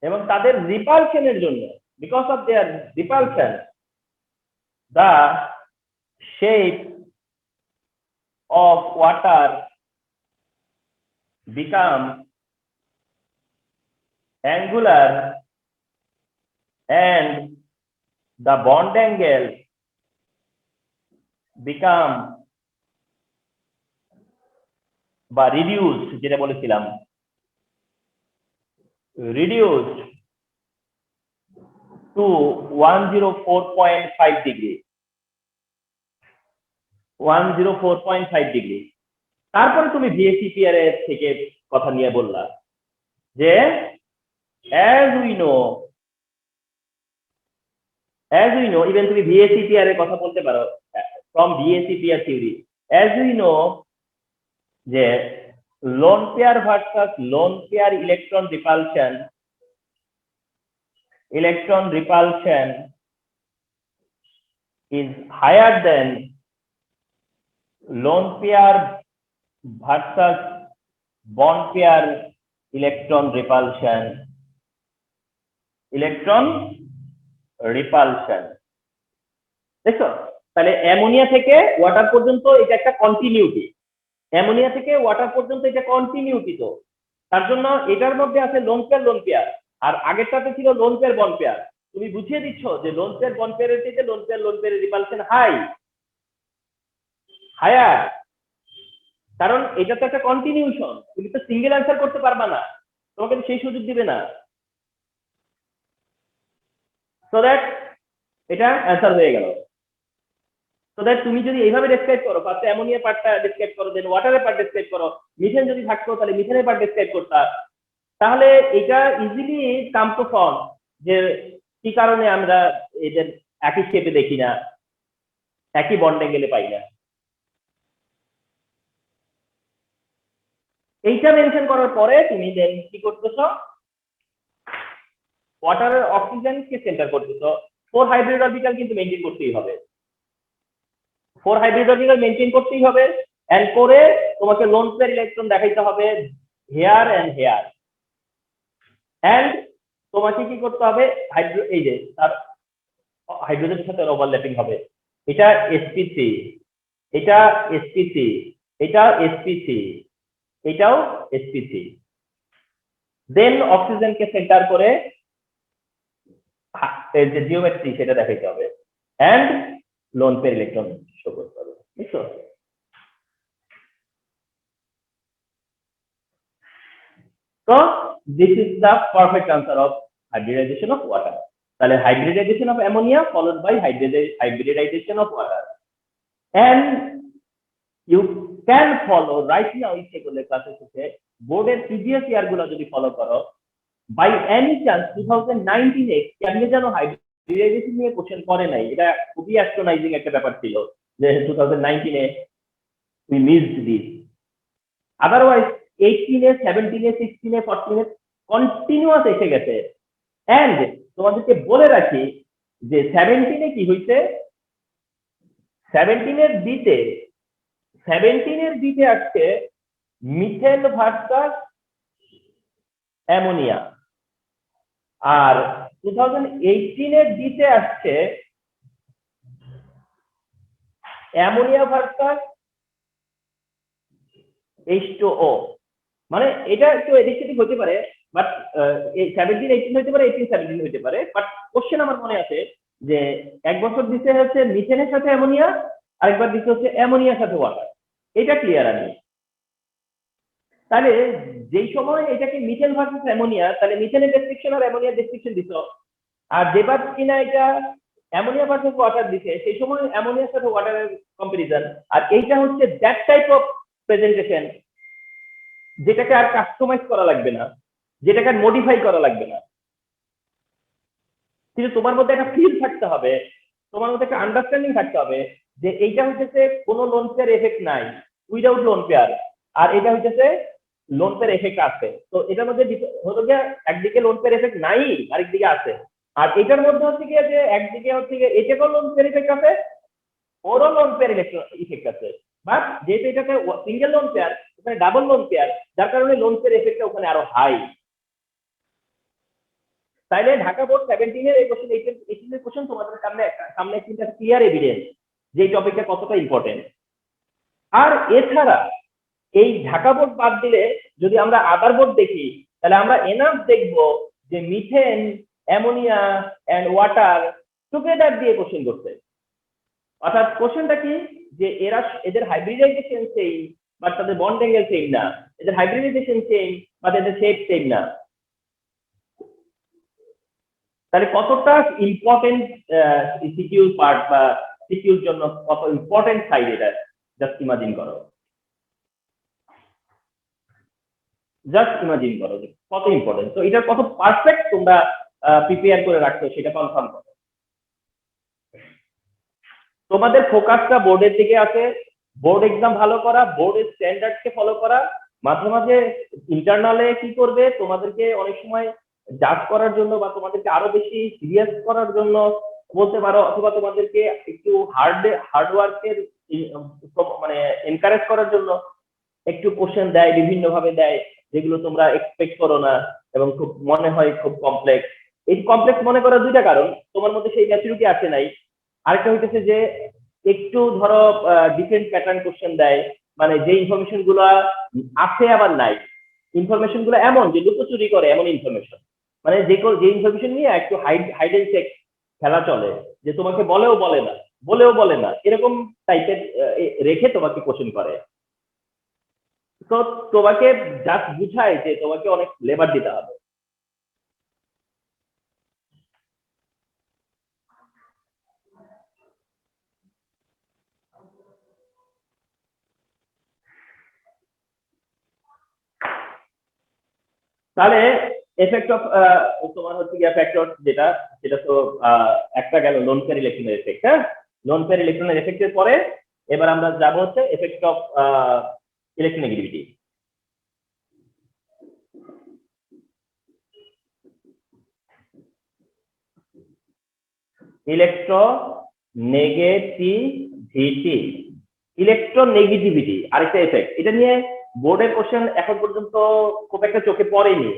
এবং তাদের রিপালশনের জন্য because of their repulsion the shape of water become angular and the bond angle become বা reduced, যেটা বলেছিলাম reduced to 104.5 degree 104.5 degree. তারপরে তুমি ভিএসইপিআর এর থেকে কথা নিয়ে বললা যে as we know even তুমি ভিএসইপিআর এর কথা বলতে পারো from VSEPR theory as we know যে lone pair versus lone pair electron repulsion is higher than lone pair versus bond pair electron repulsion দেখো তাহলে অ্যামোনিয়া থেকে ওয়াটার পর্যন্ত এটা একটা কন্টিনিউটি তো তার জন্য এটার মধ্যে আছে লোন পেয়ার আর আগেরটাতে ছিল লোন পেয়ার বন্ড পেয়ার। তুমি বুঝিয়ে দিচ্ছ যে লোন পেয়ার বন্ড পেয়ারের থেকে লোন পেয়ারের রিপালশন হায়ার, কারণ এটা তো একটা কন্টিনিউশন, তুমি তো সিঙ্গেল অ্যান্সার করতে পারবা না, তোমাকে সেই সুযোগ দিবে না। সো দ্যাট এটা অ্যান্সার হয়ে গেল। সো দ্যাট তুমি যদি এইভাবে ডেসক্রাইব করো, ফার্স্টে অ্যামোনিয়া পার্টটা ডেসক্রাইব করো, দেন ওয়াটারের পার্ট ডেসক্রাইব করো, মিথেন যদি থাকতো তাহলে মিথেনের পার্ট ডেসক্রাইব করতা, তাহলে এটা ইজিলি কাম টু ফর্ম যে কি কারণে আমরা এদের একই শেপে দেখি না, একই বন্ডে গেলে পাই না। এইটা মেনশন করার পরে তুমি দেন কি করতেছো, ওয়াটারের অক্সিজেনকে সেন্টার করতেছো। 4 হাইব্রিড অরবিটাল কিন্তু মেনটেন করতেই হবে, 4 হাইব্রিড অরবিটাল মেনটেন করতেই হবে, এন্ড করে তোমাকে লোন পেয়ার ইলেকট্রন দেখাইতে হবে হেয়ার এন্ড হেয়ার, এন্ড তোমাকে কি করতে হবে এই যে তার হাইড্রোজেনের সাথে ওভারল্যাপিং হবে, এটা sp3, এটা sp3, এটা sp3, এটাও sp3, দেন অক্সিজেনকে সেন্টার করে এই যে জিওমেট্রি সেটা দেখাইতে হবে, and lone pair electron show করতে হবে। বুঝছো? তো this is the perfect answer of hybridization of water. তাহলে hybridization of ammonia followed by hybridization of water, and you can follow right now এগুলো ক্লাসের সাথে বোর্ডের প্রিভিয়াস ইয়ার গুলো যদি ফলো করো, বাই এনি চান্স 2019 এ কেমনে যেন হাইব্রিডাইজেশন নিয়ে কোশ্চেন করে নাই, এটা খুবই অ্যাস্ট্রোনাইজিং একটা ব্যাপার ছিল যে 2019 এ we missed this, otherwise 18 A 17 A 16 A 14 A continuous এসে গেছে। এন্ড তোমাদেরকে বলে রাখি যে 17 এ কি হইছে, 17 এর দিতে আসছে মিথেন ভার্সাস অ্যামোনিয়া, আর 2018 এর দিতে আসছে অ্যামোনিয়া ভার্সাস H2O। মানে এটা একটু এদিক সেদিক হতে পারে, বাট 17-18 হতে পারে, 18-17 হতে পারে, বাট কোশ্চেন আমার মনে আছে যে এক বছর দিতে হচ্ছে মিথেনের সাথে অ্যামোনিয়া, আরেকবার দিতে হচ্ছে অ্যামোনিয়ার সাথে ওয়াটার, এটা ক্লিয়ার আমি। তাহলে যেই সময় এটাকে মিথেন ভার্সেস অ্যামোনিয়া, তাহলে মিথেনের ডেসক্রিপশন আর অ্যামোনিয়ার ডেসক্রিপশন দিছো, আর যেবার কিনা এটা অ্যামোনিয়া ভার্সেস ওয়াটার দিছে সেই সময় অ্যামোনিয়ার সাথে ওয়াটারের কম্পারিজন, আর এইটা হচ্ছে দ্যাট টাইপ অফ প্রেজেন্টেশন যেটাকে আর কাস্টমাইজ করা লাগবে না, যেটাকে মডিফাই করা লাগবে না, কিন্তু তোমার মধ্যে একটা ফিল থাকতে হবে, তোমার মধ্যে একটা আন্ডারস্ট্যান্ডিং থাকতে হবে যে এইটা হইতেছে কোনো লোন পেয়ার এফেক্ট নাই উইদাউট লোন পেয়ার, আর এটা হইতেছে লোন পেয়ার এফেক্ট আছে। তো এটার মধ্যে হলো গিয়ে একদিকে লোন পেয়ার এফেক্ট নাই, আরেকদিকে আছে। আর এটার মধ্যে হচ্ছে গিয়ে যে একদিকে হচ্ছে গিয়ে এটাকেও লোন পেয়ার এফেক্ট আছে, ওরও লোন পেয়ার ইফেক্ট আছে, বাট যেহেতু এটাতে সিঙ্গেল লোন পেয়ার, ওখানে ডাবল লোন পেয়ার, যার কারণে লোন পেয়ার এফেক্টটা ওখানে আরো হাই। তাইলে ঢাকা বোর্ড 17 এর এই কোশ্চেন 18 এর কোশ্চেন তোমাদের সামনে সামনে একটা ক্লিয়ার এভিডেন্স যে এই টপিকটা কতটা ইম্পর্টেন্ট। আর এছাড়া এই ঢাকা বোর্ড বাদ দিলে যদি আমরা আদার বোর্ড দেখি, তাহলে আমরা এনাফ দেখব যে methane, ammonia and water together দিয়ে কোশ্চেন করতে। অর্থাৎ কোশ্চেনটা কি, যে এরা এদের হাইব্রিডাইজেশন সেম বাট তাদের বন্ড অ্যাঙ্গেল সেম না, এদের হাইব্রিডাইজেশন সেম বাট এদের শেপ সেম না। তাহলে কতটা ইম্পর্টেন্ট সিকিউর পার্ট বা সিকিউর জন্য কত ইম্পর্টেন্ট সাইড এটা, জাস্ট ইমাজিন করো, জাস্ট ইমাজিন করো কত ইম্পর্টেন্ট। তো এটা কত পারফেক্ট তোমরা প্রিপেয়ার করে রাখছো সেটা কনফার্ম করো। তোমাদের ফোকাসটা বোর্ডের দিকে আছে, বোর্ড এক্সাম ভালো করা, বোর্ডের স্ট্যান্ডার্ডকে ফলো করা, মাঝে মাঝে ইন্টারনালে কি করবে তোমাদেরকে অনেক সময় জাজ করার জন্য বা তোমাদেরকে আরো বেশি সিরিয়াস করার জন্য বলতে পারো, অথবা তোমাদেরকে একটু হার্ডওয়ার্কের মানে এনকারেজ করার জন্য একটু কোশ্চেন দেয়, বিভিন্ন ভাবে দেয় যেগুলো তোমরা এক্সপেক্ট করো না এবং খুব মনে হয় খুব কমপ্লেক্স। এই কমপ্লেক্স মনে করার দুইটা কারণ, তোমার মধ্যে সেই ম্যাচুরিটি আসে নাই, আরেকটা হইতেছে যে একটু ধরো ডিফারেন্ট প্যাটার্ন কোশ্চেন দেয়, মানে যে ইনফরমেশন গুলো আছে আবার নাই, ইনফরমেশন গুলো এমন যে লুকোচুরি করে এমন ইনফরমেশন, মানে যে ইনফরমেশন নিয়ে একটু হাইড এন্ড চেক খেলা চলে, যে তোমাকে বলেও বলে না এরকম টাইপের রেখে তোমাকে কোশ্চেন করে। তো তোমাকে জাস্ট বুঝায় যে তোমাকে অনেক লেবার দিতে হবে। তাহলে এফেক্ট অফ তোমার হচ্ছে গিয়া ফ্যাক্টর যেটা, সেটা তো একটা গেল লোন পেয়ার ইলেকট্রনের এফেক্ট। হ্যাঁ, লোন পেয়ার ইলেকট্রনের এফেক্টের পরে এবার আমরা যাব হচ্ছে effect of electronegativity. Electronegativity, electronegativity আরেকটা এফেক্ট, এটা নিয়ে বোর্ডের কোশ্চেন এখন পর্যন্ত খুব একটা চোখে পড়েনি,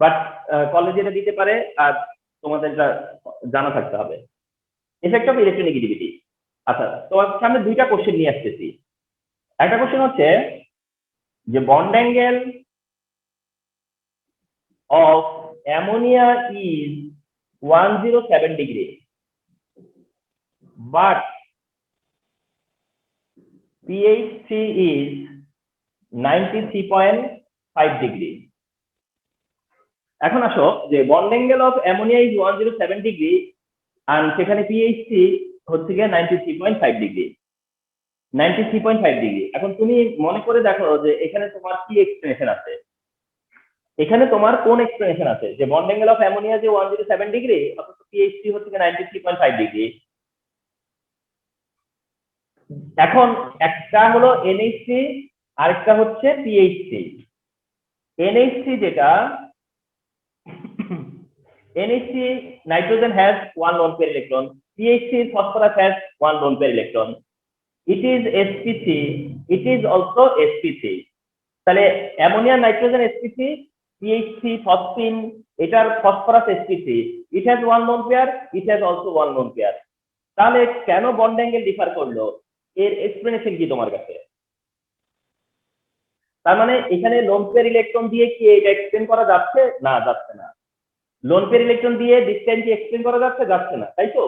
বাট কলেজে এটা দিতে পারে, আর তোমাদের জানা থাকতে হবে এফেক্ট অফ ইলেকট্রোনেগেটিভিটি। আচ্ছা, তোমার সামনে দুইটা কোশ্চেন নিয়ে আসতেছি। একটা কোশ্চেন হচ্ছে যে bond angle of ammonia is 107 degree but pH 3 is 93.5 degree. এখন আসো যে bond angle of ammonia is 107 degree আর সেখানে pH 3 হচ্ছে গিয়ে 93.5 ডিগ্রি, 93.5 ডিগ্রি। এখন তুমি মনে করে দেখো যে এখানে তোমার কি এক্সপ্লেনেশন আছে, এখানে তোমার কোন এক্সপ্লেনেশন আছে যে বন্ড অ্যাঙ্গেল অফ অ্যামোনিয়া যে 107 ডিগ্রি অথচ pH 3 হচ্ছে 93.5 ডিগ্রি। এখন একটা হলো NH3 আরেকটা হচ্ছে PH3। NH3 যেটা, NH3 nitrogen has one lone pair electron, PH3 phosphorus has one lone pair electron, it is sp3, it is also sp3। তাহলে ammonia nitrogen sp3, PH3 phosphine এটার phosphorus sp3, it has one lone pair, it has also one lone pair। তাহলে কেন bond angle differ করলো, এর explanation কি তোমার কাছে? তার মানে এখানে লোন পেয়ার ইলেকট্রন দিয়ে কি এটা এক্সপ্লেন করা যাচ্ছে? না, যাচ্ছে না। লোন পেয়ার ইলেকট্রন দিয়ে ডিসটেন্স কি এক্সপ্লেন করা যাচ্ছে? যাচ্ছে না, তাই তো?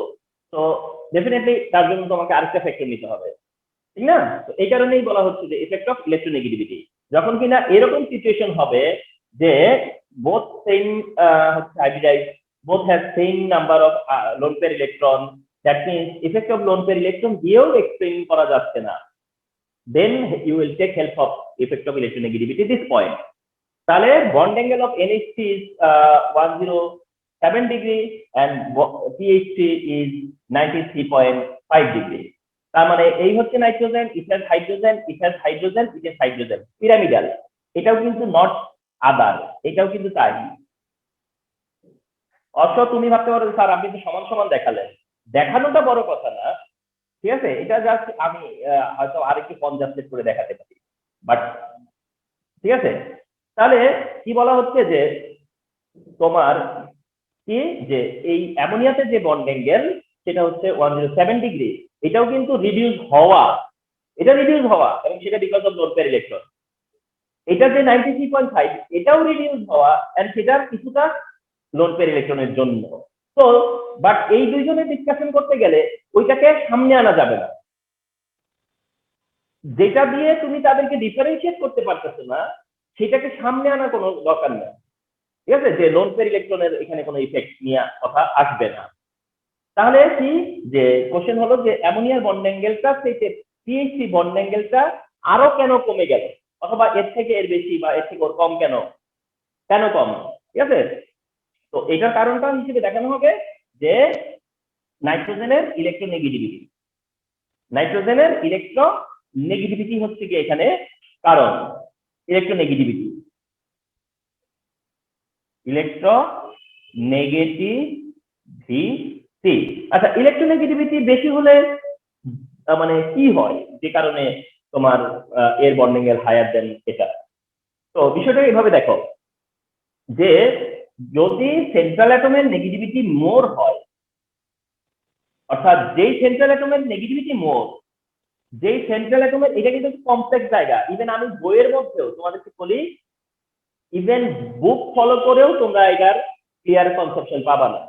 তো ডেফিনেটলি তার জন্য তোমাকে আরেকটা ফ্যাক্টর নিতে হবে, ঠিক না? তো এই কারণেই বলা হচ্ছে যে ইফেক্ট অফ ইলেকট্রোনেগেটিভিটি। যখন কিনা এরকম সিচুয়েশন হবে যে both same hybridise, both have same number of lone pair electron, that means effect of lone pair electron দিয়েও এক্সপ্লেন করা যাচ্ছে না, then you will take help of effect of electronegativity this point। তাহলে bond angle of NH3 is 107 degree and PH3 is 93.5 degree. তার মানে এই হচ্ছে nitrogen, ether hydrogen, ether hydrogen, ether hydrogen, pyramidal. এটাও কিন্তু নট আদার, এটাও কিন্তু তাই। অবশ্য তুমি ভাবতে পারো স্যার আপনি তো সমান সমান দেখালেন, দেখানোটা বড় কথা না, ঠিক আছে, এটা জাস্ট আমি হয়তো আরেকটু কনজাস্টেড করে দেখাতে পারি, বাট ঠিক আছে। তাহলে কি বলা হচ্ছে যে তোমার কি যে এই অ্যামোনিয়াতে যে বন্ড অ্যাঙ্গেল সেটা হচ্ছে 107 ডিগ্রি, এটাও কিন্তু রিডিউস হওয়া, এটা রিডিউস হওয়া এবং সেটা because of load pair electron. এটা যে 93.5 এটাও রিডিউস হওয়া এন্ড সেটার কিছুটা লোড পেয়ার ইলেকট্রনের জন্য। তো বাট এই দুইজনের ডিসকাশন করতে গেলে ওইটাকে সামনে আনা যাবে না, যেটা দিয়ে তুমি তাদেরকে ডিফারেন্সিয়েট করতে পারতেছো না সেটাকে সামনে আনার কোনো দরকার নেই, ঠিক আছে, যে লোন পেয়ার ইলেকট্রনের এখানে কোনো ইফেক্ট নিয়ে কথা আসবে না। তাহলে কি যে কোশ্চেন হলো যে অ্যামোনিয়ার বন্ড অ্যাঙ্গেলটা থেকে PH3 বন্ড অ্যাঙ্গেলটা আরো কেন কমে গেল, অথবা এর থেকে এর বেশি বা এর থেকে ওর কম কেন, কেন কম, ঠিক আছে। তো এটার কারণটা হিসেবে দেখানো হবে যে নাইট্রোজেনের ইলেকট্রোনেগেটিভিটি, নাইট্রোজেনের ইলেকট্রোনেগেটিভিটি হচ্ছে কি এখানে কারণ, ইলেকট্রোনেগেটিভিটি, ইলেকট্রোনেগেটিভিটি। আচ্ছা, ইলেকট্রোনেগেটিভিটি বেশি হলে মানে কি হয় যে কারণে তোমার এর বন্ডিং এর হায়ার দেন এটা। তো বিষয়টা এইভাবে দেখো যে যদি সেন্ট্রাল অ্যাটমের নেগেটিভিটি মোর হয়, অর্থাৎ যেই সেন্ট্রাল অ্যাটমের নেগেটিভিটি মোর, যেই সেন্ট্রাল অ্যাটমের, এটা কিন্তু কমপ্লেক্স জায়গা, ইভেন আমি বইয়ের মধ্যেও তোমাদেরকে বলি, ইভেন বুক ফলো করেও তোমরা এটার ক্লিয়ার কনসেপশন পাবা না।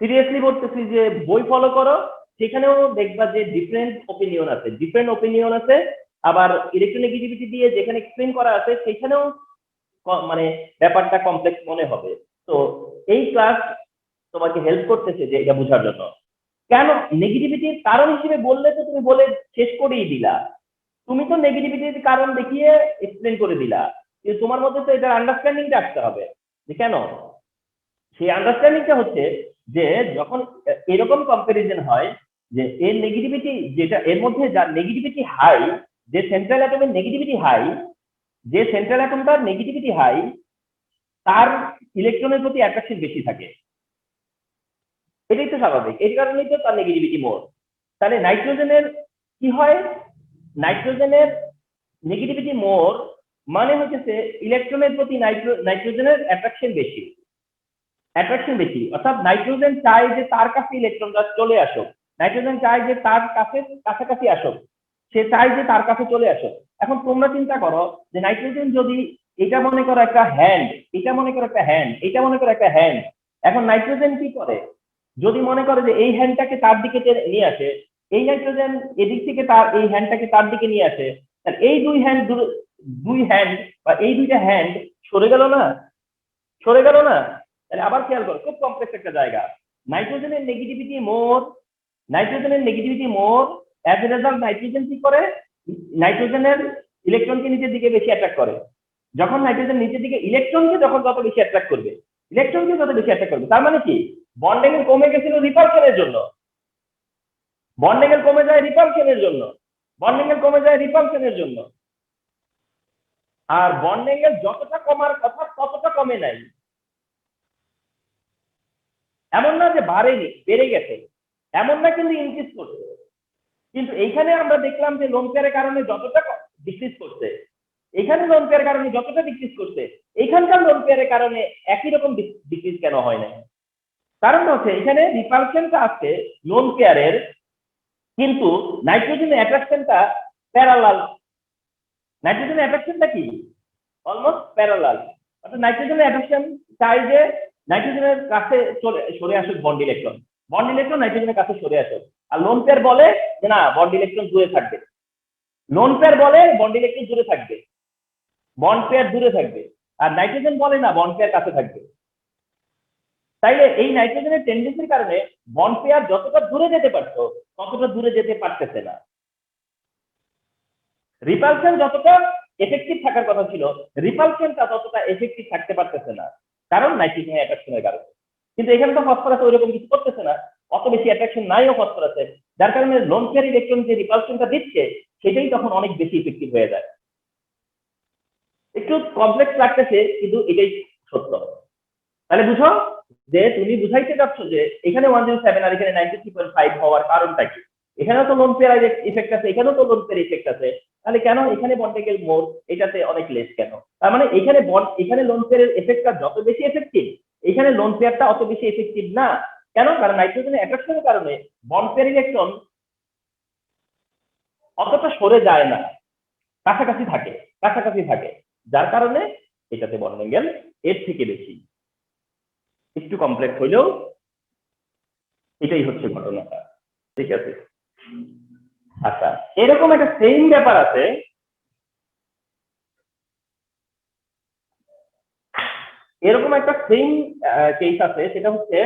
সিরিয়াসলি বলতেছি যে বই ফলো করো, সেখানেও দেখবা যে ডিফারেন্ট ওপিনিয়ন আছে, ডিফারেন্ট ওপিনিয়ন আছে। আবার ইলেকট্রোনেগেটিভিটি দিয়ে যেখানে এক্সপ্লেন করা আছে সেখানেও মানে ব্যাপারটা কমপ্লেক্স মনে হবে। তো এই ক্লাস তোমাকে হেল্প করতেছে যে এটা বোঝার জন্য। কেন নেগেটিভিটির কারণ হিসেবে বললে তো তুমি বলে শেষ করেই দিলা, তুমি তো নেগেটিভিটির কারণ দেখিয়ে এক্সপ্লেন করে দিলা, কিন্তু তোমার মধ্যে তো এটার আন্ডারস্ট্যান্ডিংটা আসতে হবে যে কেন। সেই আন্ডারস্ট্যান্ডিংটা হচ্ছে যে যখন এরকম কম্পারিজন হয় যে এর নেগেটিভিটি, যেটা এর মধ্যে যার নেগেটিভিটি হাই, যে সেন্ট্রাল অ্যাটমের নেগেটিভিটি হাই, যে সেন্ট্রাল অ্যাটমটার নেগেটিভিটি হাই তার ইলেকট্রনের প্রতি অ্যাট্রাকশন বেশি থাকে, এটাই তো স্বাভাবিক, এই কারণেই তো তার নেগেটিভিটি মোর। তাহলে নাইট্রোজেনের কি হয়, নাইট্রোজেনের নেগেটিভিটি মোর মানে হচ্ছে ইলেকট্রনের প্রতি নাইট্রোজেনের অ্যাট্রাকশন বেশি, অ্যাট্রাকশন বেশি, অর্থাৎ নাইট্রোজেন চায় যে তার কাছে ইলেকট্রনটা চলে আসুক, নাইট্রোজেন চায় যে তার কাছে কাছাকাছি আসুক, সে চায় যে তার কাছে চলে আসুক। এখন তোমরা চিন্তা করো যে নাইট্রোজেন যদি এটা মনে করো একটা হ্যান্ড, এটা মনে করো একটা হ্যান্ড, এটা মনে করো একটা হ্যান্ড, এখন নাইট্রোজেন কি করে, যদি মনে করে যে এই হ্যান্ডটাকে তার দিকে নিয়ে আসে, এই নাইট্রোজেন এদিক থেকে তার এই হ্যান্ডটাকে তার দিকে নিয়ে আসে, তাহলে এই দুই হ্যান্ড বা এই দুইটা হ্যান্ড সরে গেল না, সরে গেল না। তাহলে আবার খেয়াল করো, খুব কমপ্লেক্স একটা জায়গা, নাইট্রোজেনের নেগেটিভিটি মোর, নাইট্রোজেনের negativity more, as a result nitrogen কি করে, নাইট্রোজেনের ইলেকট্রনকে নিচের দিকে বেশি অ্যাট্রাক্ট করে। যখন নাইট্রোজেন নিচের দিকে ইলেকট্রনকে যখন যত বেশি অ্যাট্রাক্ট করবে, ইলেকট্রনকে যত বেশি অ্যাট্রাক্ট করবে, তার মানে কি বন্ড অ্যাঙ্গেল কমে গেছিল রিপালশনের জন্য, বন্ড অ্যাঙ্গেল কমে যায় রিপালশনের জন্য, বন্ড অ্যাঙ্গেল কমে যায় রিপালশনের জন্য। আর বন্ড অ্যাঙ্গেল যতটা কমার কথা ততটা কমে নাই, এমন না যে বাড়েনি, বেড়ে গেছে, এমন না, কিন্তু ইনক্রিজ করছে। কিন্তু এইখানে আমরা দেখলাম যে লোন পেয়ারের কারণে যতটা ডিক্রিজ করছে, এখানে লোন পেয়ারের কারণে যতটা ডিক্রিজ করছে, এখানকার লোন পেয়ারের কারণে একই রকম ডিক্রিজ কেন হয় না? কারণ হচ্ছে এখানে রিপালশনটা আছে লোন পেয়ারের, কিন্তু নাইট্রোজেনের অ্যাট্রাকশনটা প্যারালাল। নাইট্রোজেনের অ্যাট্রাকশনটা কি অলমোস্ট প্যারালাল, অর্থাৎ নাইট্রোজেনের অ্যাট্রাকশন চাই যে নাইট্রোজেনের কাছে সরে আসুক বন্ড ইলেকট্রন, বন্ড ইলেকট্রন নাইট্রোজেনের কাছে সরে আসুক। আর লোন পেয়ার বলে যে না, বন্ড ইলেকট্রন দূরে থাকবে, লোন পেয়ার বলে বন্ড ইলেকট্রন দূরে থাকবে, বন্ড পেয়ার দূরে থাকবে, আর নাইট্রোজেন বলে না, বন্ড পেয়ার কাছে থাকবে। তাইলে এই নাইট্রোজেনের টেন্ডেন্সির কারণে বন্ড পেয়ার যতটা দূরে যেতে পারতো ততটা দূরে যেতে পারতেছে না, রিপালশন যতটা এফেক্টিভ থাকার কথা ছিল, রিপালশনটা ততটা এফেক্টিভ থাকতে পারতেছে না, কারণ নাইট্রোজেন অ্যাট্রাকশনের কারণে। কিন্তু এখানে তো ফসফরাস ওইরকম কিছু করতেছে না, অত বেশি অ্যাট্রাকশন নাইও ফসফরাসের, যার কারণে লোন পেয়ার ইলেকট্রন যে রিপালশনটা দিচ্ছে সেটাই তখন অনেক বেশি ইফেক্টিভ হয়ে যায়। একটু কমপ্লেক্স লাগতেছে কিন্তু এটাই সত্য। তাহলে বুঝো যে তুমি বুঝাইতে চাচ্ছ যে এখানে 107 আর এখানে 93.5 হওয়ার কারণটা কি? এখানেও তো লোন পেয়ার ইফেক্ট আছে, এখানেও তো লোন পেয়ার ইফেক্ট আছে, তাহলে কেন এখানে বন্ড অ্যাঙ্গেল মোর, এটাতে অনেক লেস কেন? তার মানে এখানে বন্ড, এখানে লোন পেয়ারের এফেক্টটা যত বেশি এফেক্টিভ, এখানে লোন পেয়ারটা অত বেশি এফেক্টিভ না। কেন? কারণ নাইট্রোজেনের অ্যাট্রাকশনের কারণে বন্ড পেয়ার ইলেকট্রন অতটা সরে যায় না, কাছাকাছি থাকে, কাছাকাছি থাকে, যার কারণে এটাতে বন্ড অ্যাঙ্গেল এর থেকে বেশি। একটু কমপ্লেক্স হইলেও এটাই হচ্ছে ঘটনাটা, ঠিক আছে? আচ্ছা, এরকম একটা সেম ব্যাপার আছে, এরকম একটা সেম কেস আছে, সেটা হচ্ছে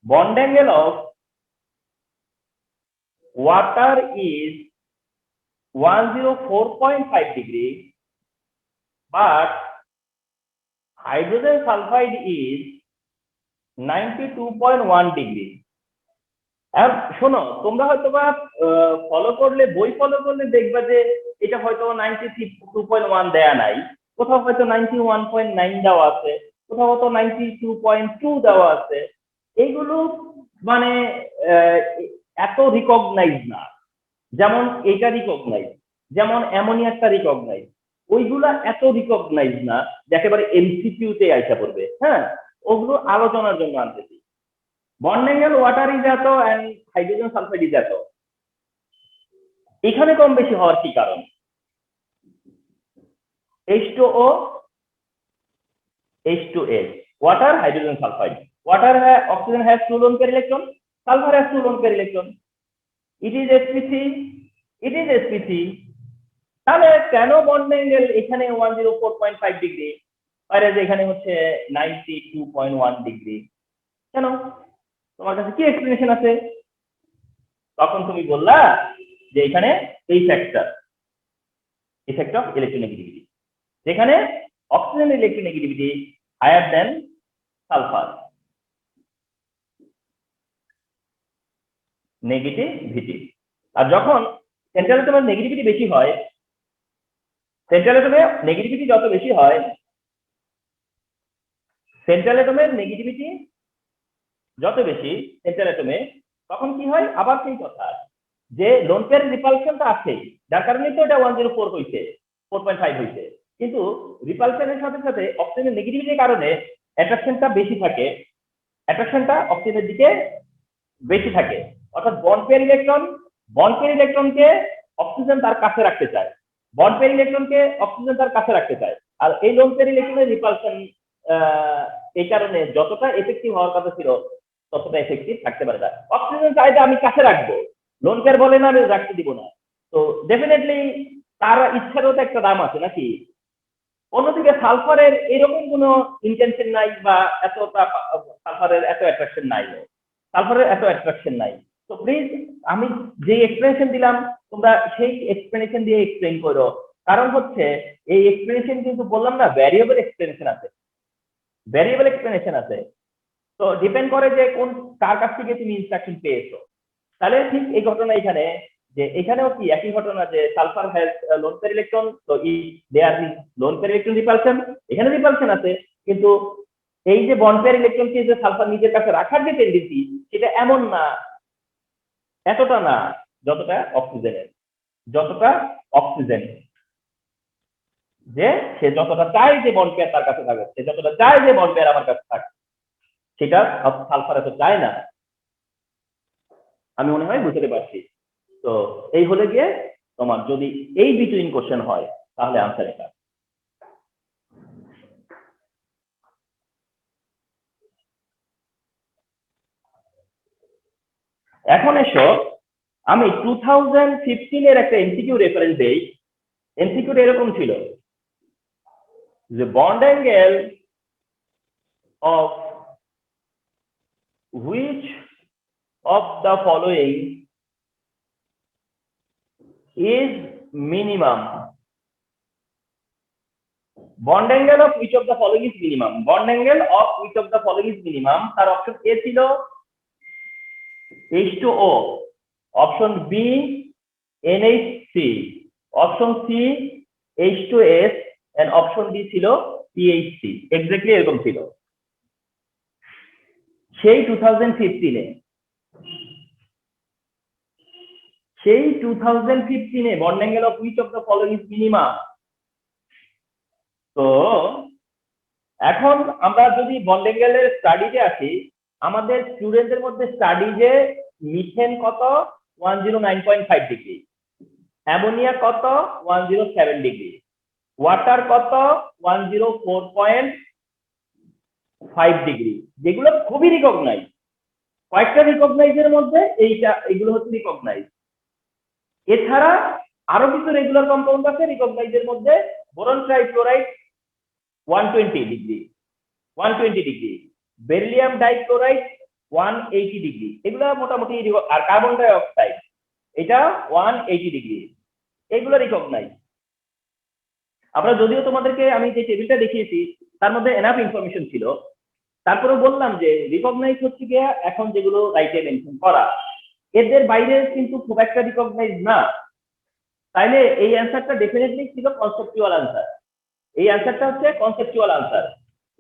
bond angle of water is 104.5 degree, but hydrogen sulphide is 92.1 degree. শোনো, তোমরা হয়তো বা ফলো করলে, বই ফলো করলে দেখবা যে এটা হয়তো 92.1 দেয়া নাই, কোথাও হয়তো 91.9 দেওয়া আছে, কোথাও হয়তো 92.2 দেওয়া আছে। এইগুলো মানে এত রিকগনাইজ না, যেমন এটা রিকগনাইজ, যেমন অ্যামোনিয়াটা রিকগনাইজ, ওইগুলা এত রিকগনাইজ না যে একেবারে এমসিকিউতে আইসা পড়বে। হ্যাঁ, ওগুলো আলোচনার জন্য আনতেছি। বন্ড অ্যাঙ্গেল ওয়াটার ইজ এত এন্ড হাইড্রোজেন সালফাইড ইজ এত, এখানে কম বেশি হওয়ার কি কারণ? H2O H2S, water hydrogen sulfide, water oxygen has 2 lone pair electron, sulfur has 2 lone pair electron, it is sp3, it is sp3। তাহলে কেন বন্ড অ্যাঙ্গেল এখানে 104.5 ডিগ্রি আর এখানে হচ্ছে 92.1 ডিগ্রি? কেন? তোমার কাছে কি এক্সপ্লেনেশন আছে? তখন তুমি বললা যে এখানে এই ফ্যাক্টর, ইফেক্ট অফ ইলেকট্রোনেগেটিভিটি, যেখানে oxygen electronegativity higher than sulphur negativity. আর যখন সেন্ট্রাল অ্যাটমের নেগেটিভিটি বেশি হয়, সেন্ট্রাল অ্যাটমে নেগেটিভিটি যত বেশি হয়, সেন্ট্রাল অ্যাটমের নেগেটিভিটি যত বেশি সেন্ট্রাল অ্যাটমে, তখন কি হয়? আবার সেই কথা যে লোন পেয়ার রিপালশনটা আছে, যার কারণে তো এটা 104 হইছে, 4.5 হইছে, কিন্তু রিপালশনের সাথে সাথে অক্সিজেনের নেগেটিভিটির কারণে অ্যাট্রাকশনটা বেশি থাকে, অ্যাট্রাকশনটা অক্সিজেনের দিকে বেশি থাকে। অর্থাৎ বন্ড পেয়ার ইলেকট্রনকে অক্সিজেন তার কাছে রাখতে চায়, বন্ড পেয়ার ইলেকট্রনকে অক্সিজেন তার কাছে রাখতে চায়। আর এই লোন পেয়ার ইলেকট্রনের রিপালশন এই কারণে যতটা এফেক্টিভ হওয়ার কথা ছিল ততটা এফেক্টিভ থাকতে পারে না। অক্সিজেন চাইতে আমি কাছে রাখবো, লোন পেয়ার বলে না আমি রাখতে দিব না, তো ডেফিনেটলি তার ইচ্ছারও তো একটা দাম আছে নাকি? অন্যদিকে সালফারের এরকম কোনো ইন্টেনশন নাই, বা এতটা সালফারের এত অ্যাট্রাকশন নাই, সালফারের এত অ্যাট্রাকশন নাই। তো প্লিজ আমি যে এক্সপ্লেনেশন দিলাম তোমরা সেই এক্সপ্লেনেশন দিয়ে এক্সপ্লেন করো, কারণ হচ্ছে এই এক্সপ্লেনেশন কিন্তু বললাম না ভ্যারিয়েবল এক্সপ্লেনেশন আছে, ভ্যারিয়েবল এক্সপ্লেনেশন আছে, তো ডিপেন্ড করে যে কোন কার কাছ থেকে তুমি ইনস্ট্রাকশন পেয়েছো। তাহলে ঠিক এই ঘটনা এখানে, যে এখানেও কি একই ঘটনা, যে sulphur has lone pair electron, তো there is lone pair electron repulsion, এখানে রিপালশন আছে, কিন্তু এই যে বন্ড পেয়ার ইলেকট্রনকে যে সালফার নিজের কাছে রাখার যে টেন্ডেন্সি, সেটা এমন না, এতটা না যতটা অক্সিজেনের, যতটা অক্সিজেন, যে সে যতটা চায় যে বন্ড পেয়ার তার কাছে থাকে, সে যতটা চায় যে বন্ড পেয়ার আমার কাছে থাকে, সেটা সালফার এত চায় না। আমি মনে হয় বুঝতে পারছি। তো এই হলে গিয়ে তোমার যদি এই বিটুইন কোশ্চেন হয় তাহলে আনসার এটা। এখন এসো আমি 2015 এর একটা এমসিকিউ রেফারেন্স দেই। এমসিকিউটা এরকম ছিল যে bond angle of which of the following is minimum bond angle of which of the following is minimum, bond angle of which of the following is minimum, তার অপশন এ ছিল H2O, option B NH3, option C H2S and option D ছিল PH3। Exactly এরকম ছিল। সেই 2015 bond angle of which of the following is minimum. তো এখন আমরা যদি বন্ড অ্যাঙ্গেলের স্টাডিতে আসি, আমাদের স্টুডেন্টদের মধ্যে স্টাডিজে মিথেন কত 109.5 ডিগ্রি, অ্যামোনিয়া কত 107 ডিগ্রি, ওয়াটার কত 104.5 ডিগ্রি, যেগুলো খুবই রিকগনাইজ। কয়েকটা রিকগনাইজের মধ্যে এগুলো হচ্ছে রিকগনাইজ। এছাড়া আরো কিছু রেগুলার কম্পাউন্ড আছে রিকগনাইজের মধ্যে, boron trichloride 120 degree, beryllium dichloride 180 degree, এগুলো মোটামুটি। আর কার্বন ডাই অক্সাইড এটা 180 ডিগ্রি, এগুলো রিকগনাইজ। আমরা যদিও তোমাদেরকে আমি যে টেবিলটা দেখিয়েছি তার মধ্যে এনাফ ইনফরমেশন ছিল, তারপরে বললাম যে রিকগনাইজ হচ্ছে গিয়ে এখন যেগুলো রাইটে মেনশন করা, এদের বাইরে কিন্তু খুব একটা রিকগনাইজ না। তাইলে এই অ্যান্সারটা ডেফিনেটলি ছিল কনসেপচুয়াল অ্যান্সার। এই অ্যান্সারটা হচ্ছে কনসেপচুয়াল অ্যান্সার।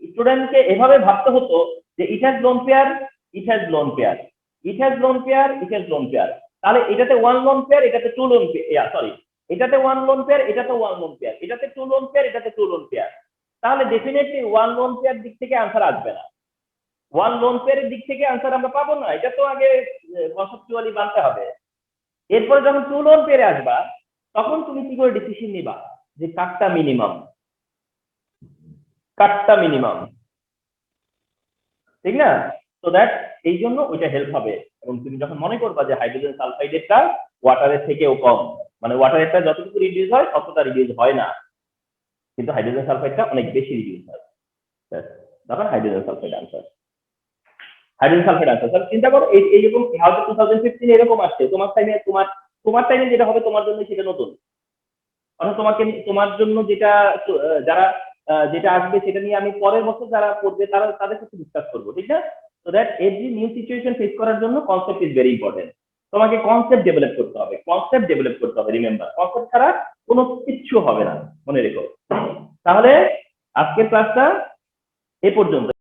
স্টুডেন্টকে এভাবে ভাবতে হতো যে it has lone pair, it has lone pair, it has lone pair, it has lone pair. তাহলে এটাতে 1 লোন পেয়ার, এটাতে 2 লোন পেয়ার, সরি এটাতে 1 লোন পেয়ার, এটাতে 1 লোন পেয়ার, এটাতে 2 লোন পেয়ার, এটাতে 2 লোন পেয়ার। তাহলে ডেফিনেটলি 1 লোন পেয়ার দিক থেকে আনসার আসবে না, 1 লোন পেয়ারের দিক থেকে আনসার আমরা পাবো না। এটা তো আগে কনসেপচুয়ালি বানতে হবে। এরপরে যখন 2 লোন পেয়ারে আসবা তখন তুমি কি করে ডিসিশন নিবা যে কাটটা মিনিমাম, ঠিক না? সো দ্যাট এই জন্য ওইটা হেল্প হবে। এবং তুমি যখন মনে করবা যে হাইড্রোজেন সালফাইডেরটা ওয়াটারের থেকেও কম, মানে ওয়াটারেরটা যতটুকু রিডিউস হয় ততটা রিডিউস হয় না, কিন্তু হাইড্রোজেন সালফাইডটা অনেক বেশি রিডিউস হয়। তখন হাইড্রোজেন সালফাইড আনসার, স্যার চিন্তা করো এইরকম হয়তো 2015 এরকম আসছে, তোমার টাইমে যেটা হবে তোমার জন্য সেটা নতুন, অর্থাৎ তোমার জন্য যেটা যেটা আসবে সেটা নিয়ে আমি পরের বছর যারা পড়বে তাদের সাথে ডিসকাস করবো, ঠিক না? So that every new situation face করার জন্য কনসেপ্ট ইজ ভেরি ইম্পর্টেন্ট। তোমাকে কনসেপ্ট ডেভেলপ করতে হবে, রিমেম্বার, কনসেপ্ট ছাড়া কোনো কিচ্ছু হবে না, মনে রেখো। তাহলে আজকের ক্লাসটা এ পর্যন্ত।